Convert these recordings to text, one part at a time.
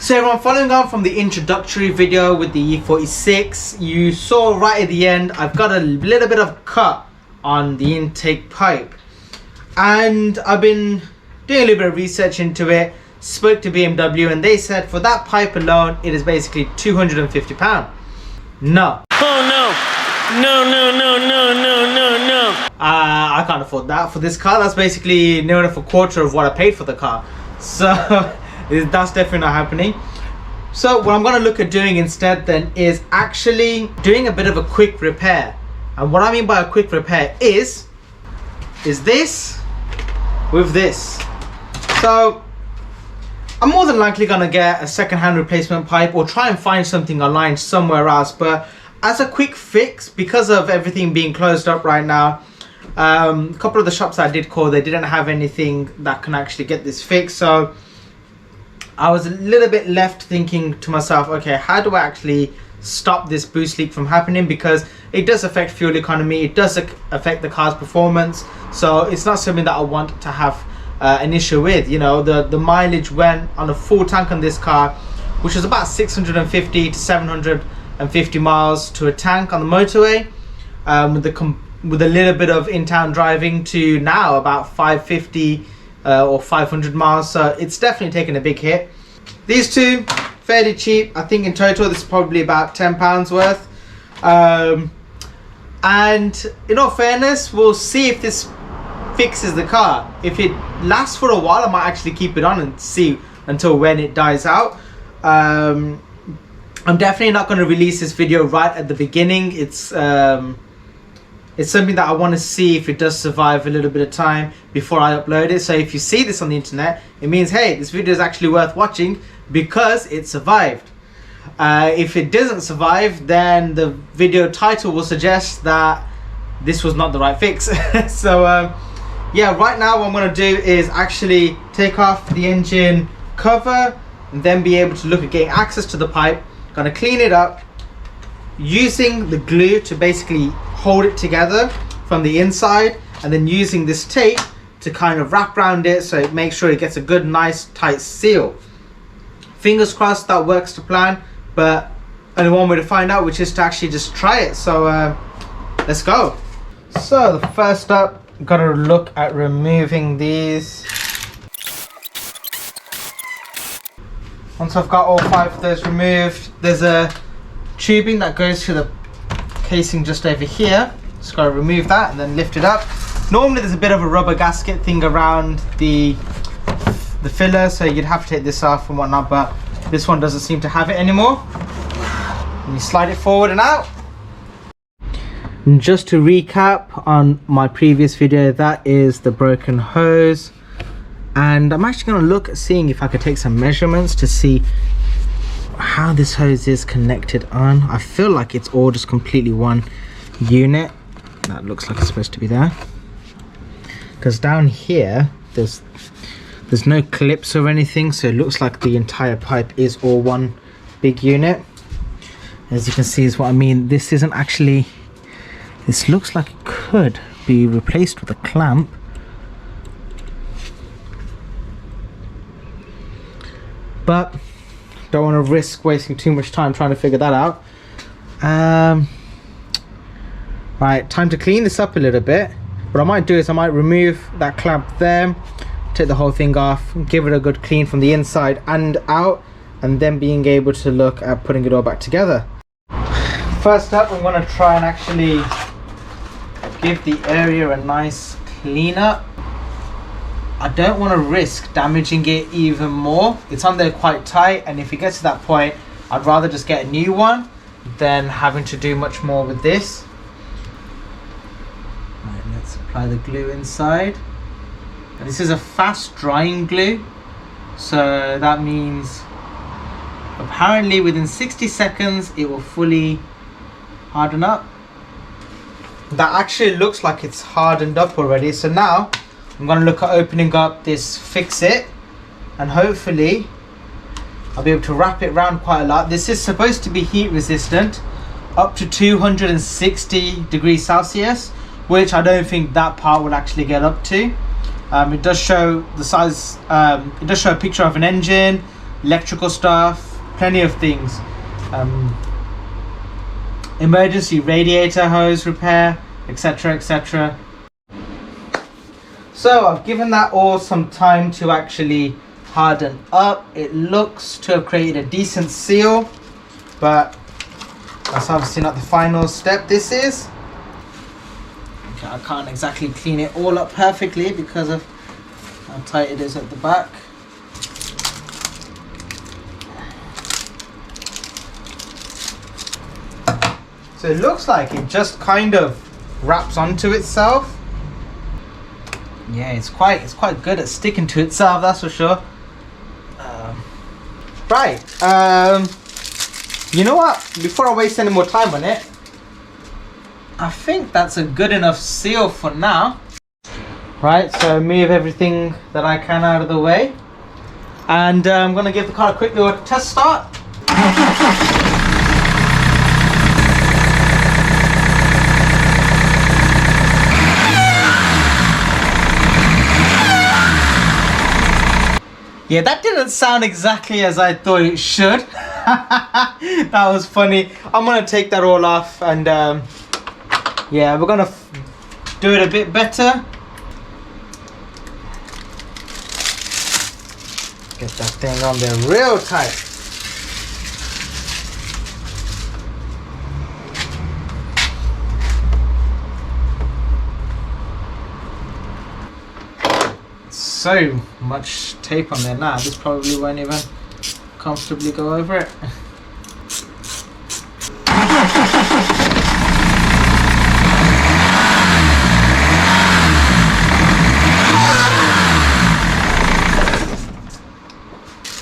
So everyone, following on from the introductory video with the E46, you saw right at the end I've got a little bit of cut on the intake pipe, and I've been doing a little bit of research into it. Spoke to BMW and they said for that pipe alone it is basically £250. No. Oh no. No. I can't afford that for this car. That's basically near enough a quarter of what I paid for the car. So that's definitely not happening. So what I'm going to look at doing instead then is actually doing a bit of a quick repair. And what I mean by a quick repair is this with this. So I'm more than likely going to get a second-hand replacement pipe or try and find something online somewhere else. But as a quick fix, because of everything being closed up right now, a couple of the shops I did call, they didn't have anything that can actually get this fixed. So I was a little bit left thinking to myself, okay, how do I actually stop this boost leak from happening? Because it does affect fuel economy, it does affect the car's performance. So it's not something that I want to have an issue with. You know, the mileage went on a full tank on this car, which was about 650 to 750 miles to a tank on the motorway, with a little bit of in-town driving, to now about 550 or 500 miles. So it's definitely taken a big hit. These two fairly cheap. I think in total this is probably about £10 worth. And in all fairness, we'll see if this fixes the car. If it lasts for a while, I might actually keep it on and see until when it dies out. I'm definitely not going to release this video right at the beginning. It's something that I want to see if it does survive a little bit of time before I upload it. So if you see this on the internet, it means, hey, this video is actually worth watching because it survived. If it doesn't survive, then the video title will suggest that this was not the right fix. So yeah, right now what I'm going to do is actually take off the engine cover and then be able to look at getting access to the pipe. Going to clean it up using the glue to basically hold it together from the inside, and then using this tape to kind of wrap around it so it makes sure it gets a good, nice, tight seal. Fingers crossed that works to plan, but only one way to find out, which is to actually just try it. So let's go. So the first up, got to look at removing these. Once I've got all 5 of those removed, there's a tubing that goes to the casing just over here. Just got to remove that and then lift it up. Normally there's a bit of a rubber gasket thing around the filler, so you'd have to take this off and whatnot, but this one doesn't seem to have it anymore. And you slide it forward and out. And just to recap on my previous video, that is the broken hose. And I'm actually going to look at seeing if I could take some measurements to see how this hose is connected on. I feel like it's all just completely one unit. That looks like it's supposed to be there, because down here there's no clips or anything, so it looks like the entire pipe is all one big unit. As you can see is what I mean. This isn't actually, this looks like it could be replaced with a clamp, but don't want to risk wasting too much time trying to figure that out. Right, time to clean this up a little bit. What I might do is I might remove that clamp there, take the whole thing off, give it a good clean from the inside and out, and then being able to look at putting it all back together. First up, I'm going to try and actually give the area a nice clean up. I don't want to risk damaging it even more. It's on there quite tight, and if it gets to that point, I'd rather just get a new one than having to do much more with this. Right, let's apply the glue inside. And this is a fast drying glue, so that means apparently within 60 seconds it will fully harden up. That actually looks like it's hardened up already. So now I'm going to look at opening up this Fixx, and hopefully I'll be able to wrap it around quite a lot. This is supposed to be heat resistant up to 260 degrees Celsius, which I don't think that part will actually get up to. It does show the size, it does show a picture of an engine, electrical stuff, plenty of things. Emergency radiator hose repair, etc, etc. So I've given that all some time to actually harden up. It looks to have created a decent seal, but that's obviously not the final step this is. Okay, I can't exactly clean it all up perfectly because of how tight it is at the back. So it looks like it just kind of wraps onto itself. Yeah, it's quite good at sticking to itself, that's for sure. Right, you know what? Before I waste any more time on it, I think that's a good enough seal for now. Right, so move everything that I can out of the way, and I'm gonna give the car a quick little test start. Yeah, that didn't sound exactly as I thought it should. That was funny. I'm gonna take that all off, and yeah, we're gonna do it a bit better. Get that thing on there real tight. So much tape on there now, this probably won't even comfortably go over it.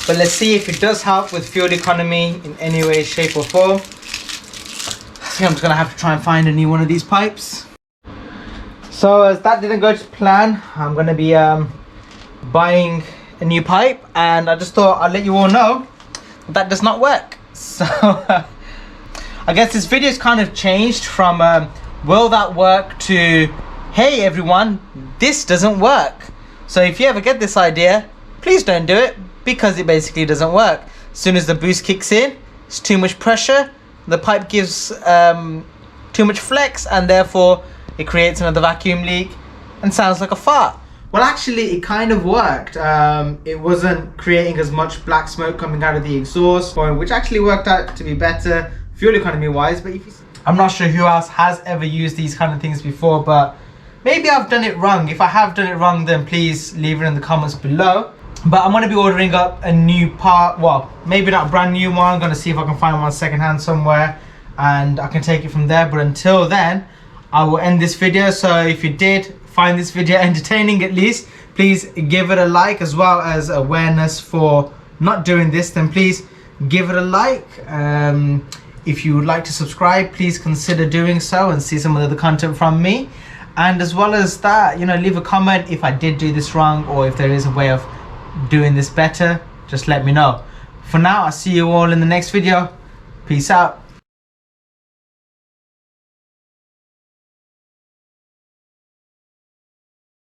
But let's see if it does help with fuel economy in any way, shape or form. I think I'm just gonna have to try and find a new one of these pipes. So as that didn't go to plan, I'm gonna be buying a new pipe, and I just thought I'd let you all know that does not work. So I guess this video's kind of changed from will that work to hey everyone, this doesn't work. So if you ever get this idea, please don't do it, because it basically doesn't work. As soon as the boost kicks in, it's too much pressure, the pipe gives too much flex, and therefore it creates another vacuum leak and sounds like a fart. Well, actually, it kind of worked. It wasn't creating as much black smoke coming out of the exhaust, which actually worked out to be better fuel economy wise. But I'm not sure who else has ever used these kind of things before, but maybe I've done it wrong. If I have done it wrong, then please leave it in the comments below. But I'm going to be ordering up a new part. Well, maybe not a brand new one. I'm going to see if I can find one secondhand somewhere, and I can take it from there. But until then, I will end this video. So if you did find this video entertaining, at least please give it a like, as well as awareness for not doing this, then please give it a like. If you would like to subscribe, please consider doing so and see some of the content from me. And as well as that, you know, leave a comment if I did do this wrong, or if there is a way of doing this better, just let me know. For now, I'll see you all in the next video. Peace out.